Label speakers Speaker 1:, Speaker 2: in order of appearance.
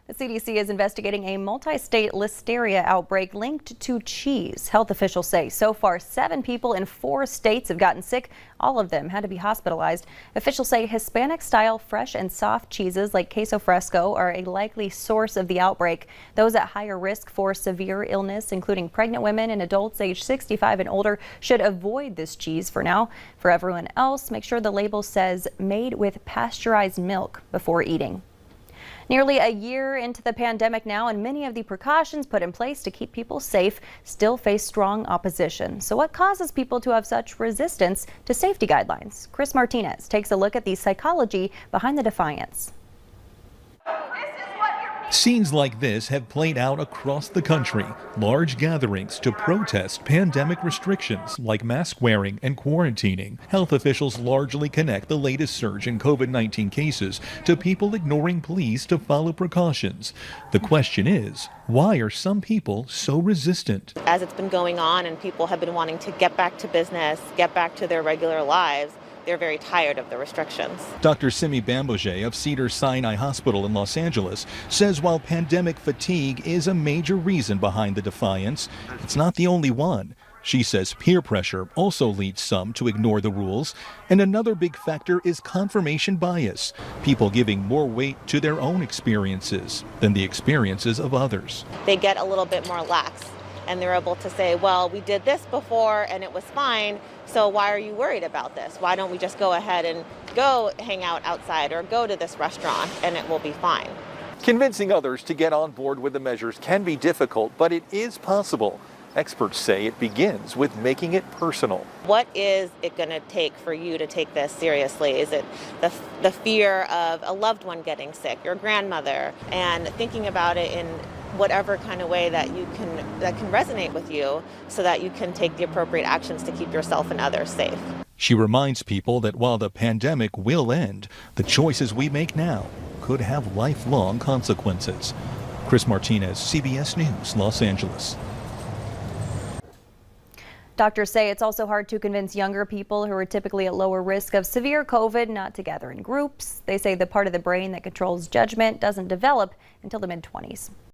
Speaker 1: The CDC is investigating a multi-state listeria outbreak linked to cheese. Health officials say so far 7 people in 4 states have gotten sick. All of them had to be hospitalized. Officials say Hispanic-style fresh and soft cheeses like queso fresco are a likely source of the outbreak. Those at higher risk for severe illness, including pregnant women and adults age 65 and older, should avoid this cheese for now. For everyone else, make sure the label says made with pasteurized milk before eating. Nearly a year into the pandemic now, and many of the precautions put in place to keep people safe still face strong opposition. So what causes people to have such resistance to safety guidelines? Chris Martinez takes a look at the psychology behind the defiance.
Speaker 2: Scenes like this have played out across the country. Large gatherings to protest pandemic restrictions like mask wearing and quarantining. Health officials largely connect the latest surge in COVID-19 cases to people ignoring pleas to follow precautions. The question is, why are some people so resistant?
Speaker 3: As it's been going on and people have been wanting to get back to business, get back to their regular lives, they're very tired of the restrictions.
Speaker 2: Dr. Simi Bamboje of Cedars-Sinai Hospital in Los Angeles says while pandemic fatigue is a major reason behind the defiance, it's not the only one. She says peer pressure also leads some to ignore the rules, and another big factor is confirmation bias, people giving more weight to their own experiences than the experiences of others.
Speaker 3: They get a little bit more lax, and they're able to say, well, we did this before and it was fine, so why are you worried about this? Why don't we just go ahead and go hang out outside or go to this restaurant and it will be fine?
Speaker 2: Convincing others to get on board with the measures can be difficult, but it is possible. Experts say it begins with making it personal.
Speaker 3: What is it going to take for you to take this seriously? Is it the fear of a loved one getting sick, your grandmother, and thinking about it in whatever kind of way that can resonate with you so that you can take the appropriate actions to keep yourself and others safe.
Speaker 2: She reminds people that while the pandemic will end, the choices we make now could have lifelong consequences. Chris Martinez, CBS News, Los Angeles.
Speaker 1: Doctors say it's also hard to convince younger people who are typically at lower risk of severe COVID not to gather in groups. They say the part of the brain that controls judgment doesn't develop until the mid-20s.